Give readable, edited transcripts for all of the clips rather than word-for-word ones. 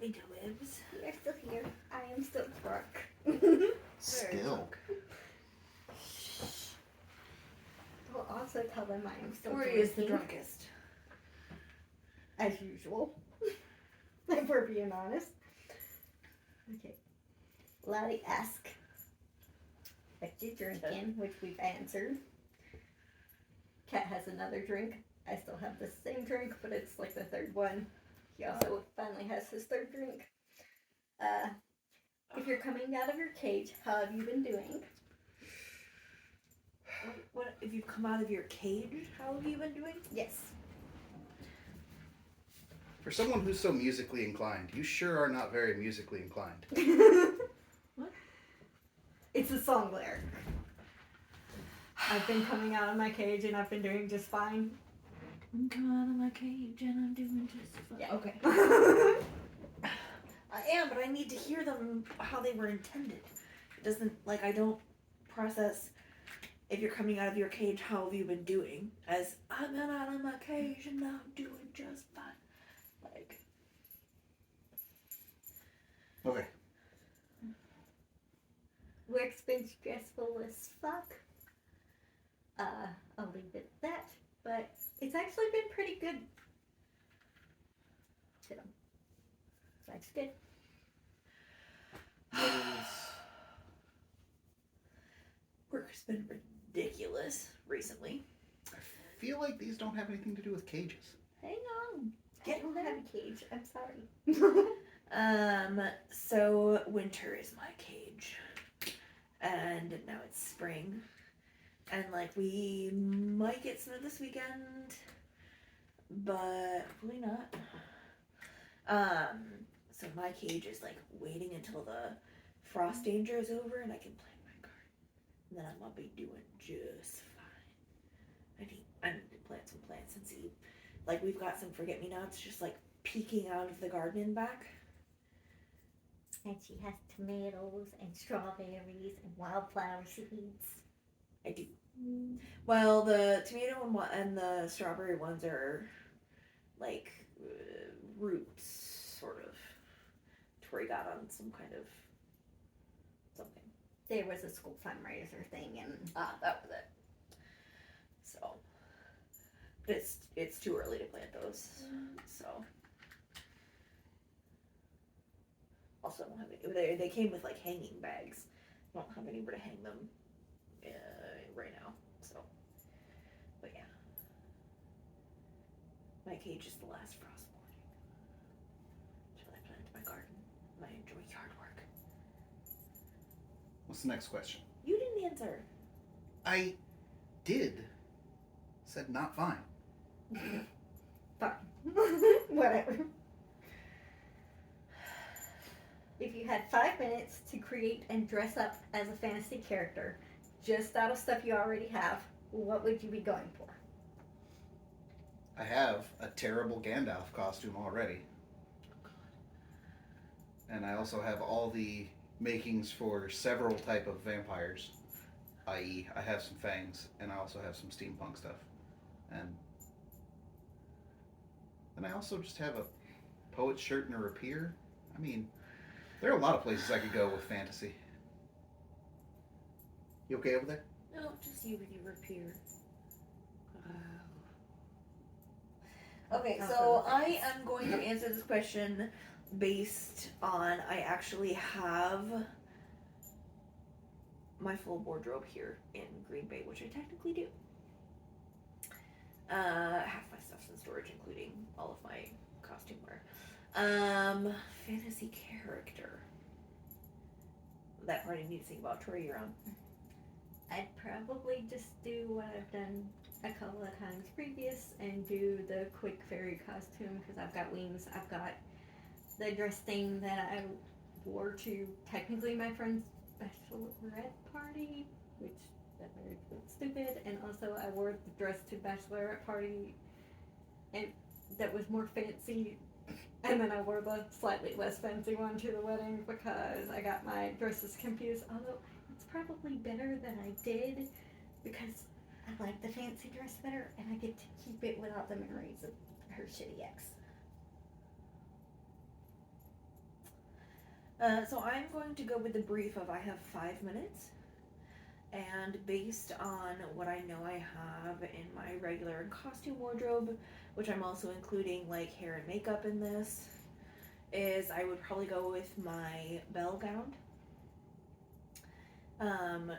interwebs. We are still here. I am still drunk. Still. We'll also tell them I am still Tori drinking. is the drunkest. As usual. If we're being honest. Okay. Lottie asks what you drinking, which we've answered. Kat has another drink. I still have the same drink, but it's like the third one. He also finally has his third drink. If you're coming out of your cage, how have you been doing? What if you've come out of your cage? How have you been doing? Yes. For someone who's so musically inclined, you sure are not very musically inclined. What? It's a song lyric. I've been coming out of my cage and I've been doing just fine. I'm coming out of my cage and I'm doing just fine. Yeah. Okay. I am, but I need to hear them how they were intended. It doesn't, like, I don't process if you're coming out of your cage, how have you been doing? As, I've been out of my cage and I'm doing just fine. Like. Okay. Work's been stressful as fuck. I'll leave it at that. But it's actually been pretty good. So, that's good. Work's been ridiculous recently. I feel like these don't have anything to do with cages. Hang on. I Get don't there. have a cage. I'm sorry. So winter is my cage. And now it's spring. And like we might get snow this weekend, but hopefully not. So my cage is like waiting until the frost danger is over and I can plant my garden. And then I'm gonna be doing just fine. I need to plant some plants and see. Like we've got some forget-me-nots just like peeking out of the garden in back. And she has tomatoes and strawberries and wildflower seeds. I do. Well, the tomato and the strawberry ones are like roots, sort of. Tori got on some kind of something. There was a school fundraiser thing and That was it. So, but it's too early to plant those. So, also I don't have any, they came with like hanging bags. I don't have anywhere to hang them right now. So, but yeah, my cage is the last frost morning. Until I plant my garden, I enjoy yard work. What's the next question? You didn't answer. I did. Said not fine. fine. Whatever. If you had 5 minutes to create and dress up as a fantasy character, just out of stuff you already have, what would you be going for? I have a terrible Gandalf costume already. And I also have all the makings for several type of vampires. I.e., I have some fangs, and I also have some steampunk stuff. And I also just have a poet's shirt and a rapier. I mean, there are a lot of places I could go with fantasy. You okay over there? No, just you and your rapier. Okay, so I am going to answer this question based on I actually have my full wardrobe here in Green Bay, which I technically do. Half my stuff's in storage, including all of my costume wear. Fantasy character. That part I need to think about. Tori, you're on. I'd probably just do what I've done a couple of times previous and do the quick fairy costume because I've got wings. I've got the dress thing that I wore to technically my friend's bachelorette party, which that made me stupid, and also I wore the dress to bachelorette party and that was more fancy, and then I wore the slightly less fancy one to the wedding because I got my dresses confused, although it's probably better that I did because I like the fancy dress better and I get to keep it without the memories of her shitty ex. So I'm going to go with the brief of I have 5 minutes, and based on what I know I have in my regular costume wardrobe, which I'm also including like hair and makeup in this, is I would probably go with my bell gown.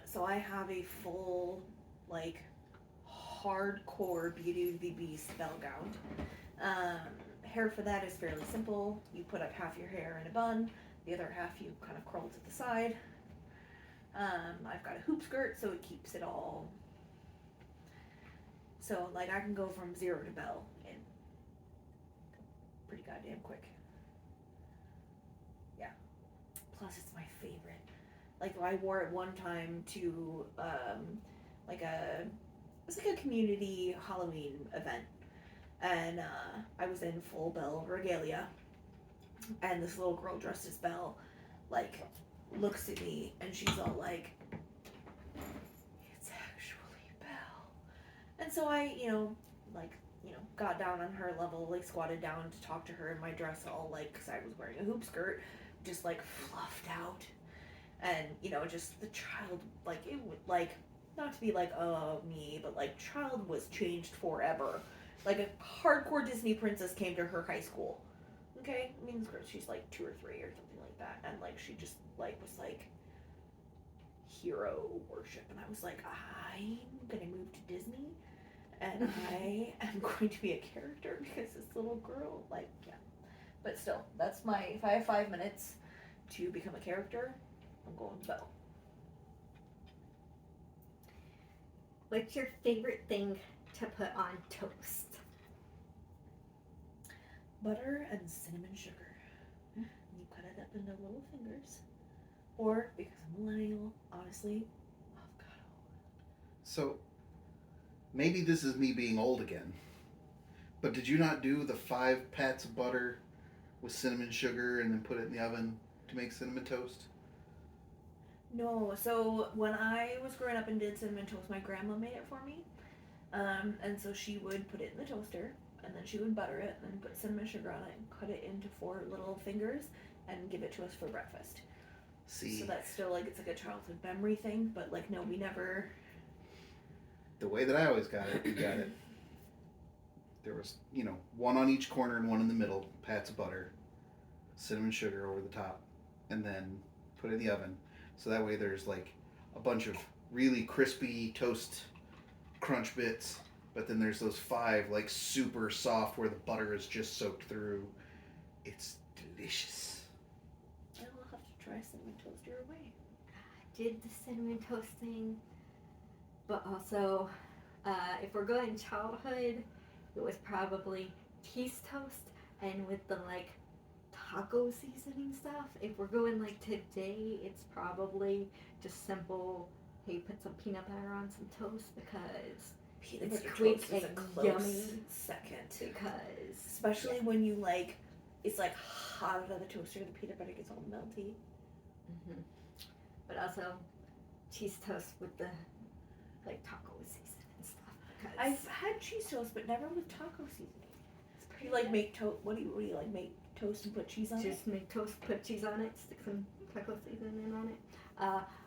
So I have a full, like, hardcore Beauty and the Beast bell gown. Hair for that is fairly simple. You put up half your hair in a bun, the other half you kind of curl to the side. I've got a hoop skirt, so it keeps it all. So, like, I can go from 0 to bell in pretty goddamn quick. Yeah. Plus, it's my favorite. Like, I wore it one time to, like a, it was like a community Halloween event. And, I was in full Belle regalia. And this little girl dressed as Belle, like, looks at me and she's all like, it's actually Belle. And so I, got down on her level, like, squatted down to talk to her in my dress all, like, because I was wearing a hoop skirt, just, like, fluffed out. And, just the child, like, it would, like, not to be like, oh, me, but, like, child was changed forever. Like, a hardcore Disney princess came to her high school. Okay? I mean, this girl, she's, like, 2 or 3 or something like that. And, like, she just, like, was, like, hero worship. And I was like, I'm gonna move to Disney. And I am going to be a character because this little girl, like, yeah. But still, that's my, if I have 5 minutes to become a character, I'm going Belle. What's your favorite thing to put on toast? Butter and cinnamon sugar. You cut it up into little fingers. Or, because I'm a millennial, honestly, avocado. So, maybe this is me being old again, but did you not do the 5 pats of butter with cinnamon sugar and then put it in the oven to make cinnamon toast? No, so when I was growing up and did cinnamon toast, my grandma made it for me. And so she would put it in the toaster, and then she would butter it, and then put cinnamon sugar on it, and cut it into 4 little fingers, and give it to us for breakfast. See, So that's still, like, it's like a childhood memory thing, but, like, no, we never... the way that I always got it, we got it. There was, 1 on each corner and 1 in the middle, pats of butter, cinnamon sugar over the top, and then put it in the oven. So that way there's, like, a bunch of really crispy toast crunch bits, but then there's those 5, like, super soft where the butter is just soaked through. It's delicious. I will have to try cinnamon toast your way. I did the cinnamon toast thing, but also, if we're going childhood, it was probably cheese toast and with the, like, taco seasoning stuff. If we're going, like, today, it's probably just simple, hey, put some peanut butter on some toast because Peanut it's butter quick toast is a and close yummy. second. Because Especially when you, like, it's, like, hot out of the toaster, the peanut butter gets all melty. Mm-hmm. But also cheese toast with the, like, taco seasoning and stuff. Because I've had cheese toast, but never with taco seasoning. it's pretty You, like, good. make toast, what do you, like, make toast and put cheese on it? Just make toast, put cheese on it, stick some taco seasoning on it.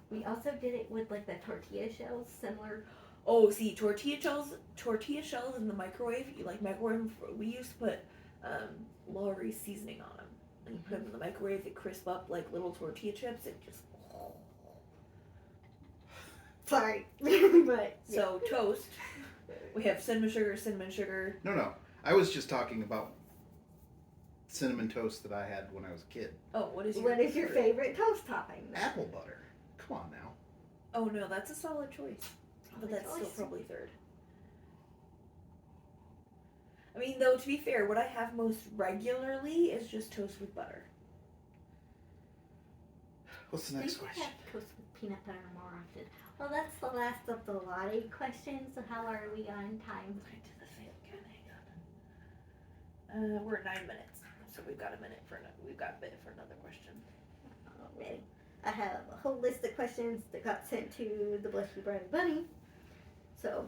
We also did it with, like, the tortilla shells, similar. Oh, see, tortilla shells in the microwave, you, like, microwave, we used to put, Lowry's seasoning on them. And you put them in the microwave, they crisp up like little tortilla chips, and just... Sorry, but So, toast, we have cinnamon sugar. No. I was just talking about cinnamon toast that I had when I was a kid. Oh, what is your favorite toast topping? Apple butter. Come on now. Oh no, that's a solid choice. But Solid that's still choice. probably third. I mean, though, to be fair, what I have most regularly is just toast with butter. What's the next question? have toast with peanut butter more often. Well, that's the last of the Lottie questions. So how are we on time? Right to the fail can, hang on. We're at 9 minutes, so we've got a bit for another question. Alrighty. I have a whole list of questions that got sent to the Blushy Brownie Bunny. So,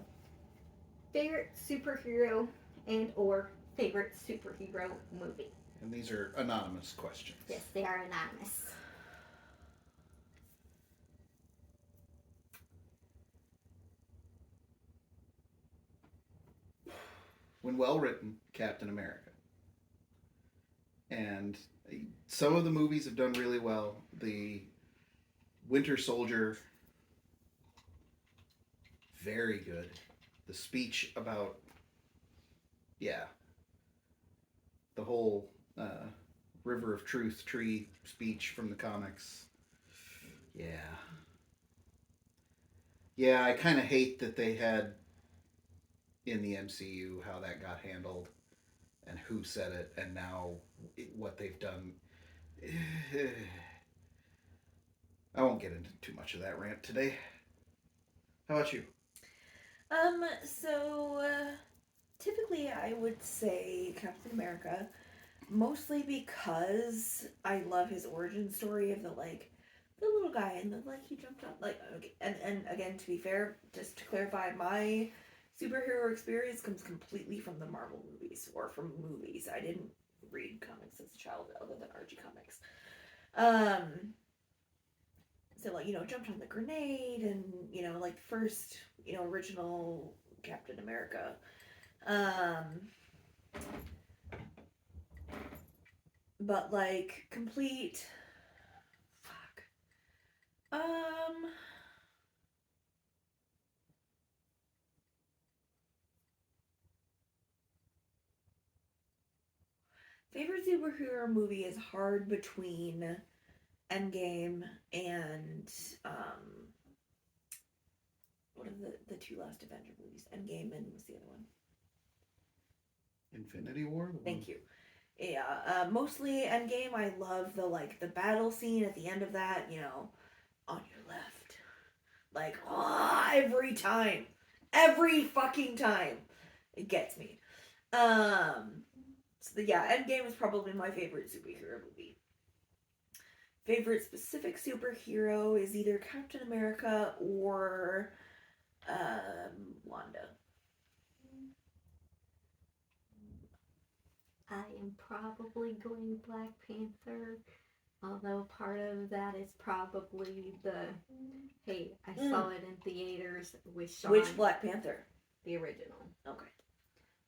favorite superhero and or favorite superhero movie? And these are anonymous questions. Yes, they are anonymous. when well written, Captain America. And some of the movies have done really well. The Winter Soldier, very good. The speech about, yeah, the whole River of Truth tree speech from the comics. Yeah. Yeah, I kind of hate that they had in the MCU how that got handled and who said it and now what they've done. I won't get into too much of that rant today. How about you? Typically I would say Captain America, mostly because I love his origin story of the little guy and he jumped up and again, to be fair, just to clarify, my superhero experience comes completely from the Marvel movies or from movies. I didn't read comics as a child other than Archie comics. Jumped on the grenade and first original Captain America. But complete fuck. Favorite superhero movie is hard between Endgame and what are the two last Avenger movies? Endgame and what's the other one? Infinity War? Thank you. Yeah, mostly Endgame. I love the battle scene at the end of that, on your left. Every time. Every fucking time. It gets me. Endgame is probably my favorite superhero movie. Favorite specific superhero is either Captain America or Wanda. I am probably going Black Panther, although part of that is probably hey, I saw it in theaters with Sean. Which Black Panther? The original. Okay.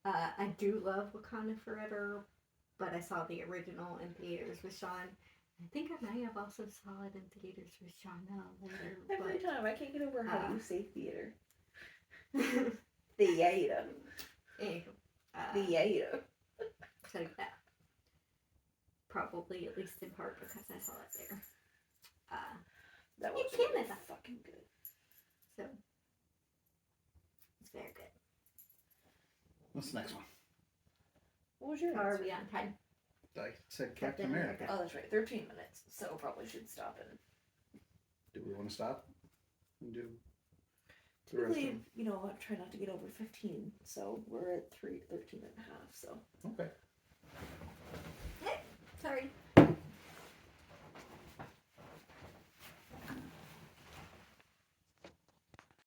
I do love Wakanda Forever, but I saw the original in theaters with Sean. I think I may have also saw it in theaters with Sean later. Every time. I can't get over how you say theater. Theater. Theater. So yeah. Probably at least in part because I saw it there. That was in Canada. really fucking good. So it's very good. What's the next one? What was your How are answer? we on time? I said Captain Captain America. America. Oh, that's right. 13 minutes. So probably should stop it. Do we want to stop and do the rest of Typically, them? I try not to get over 15. So we're at 13 and a half. So Okay.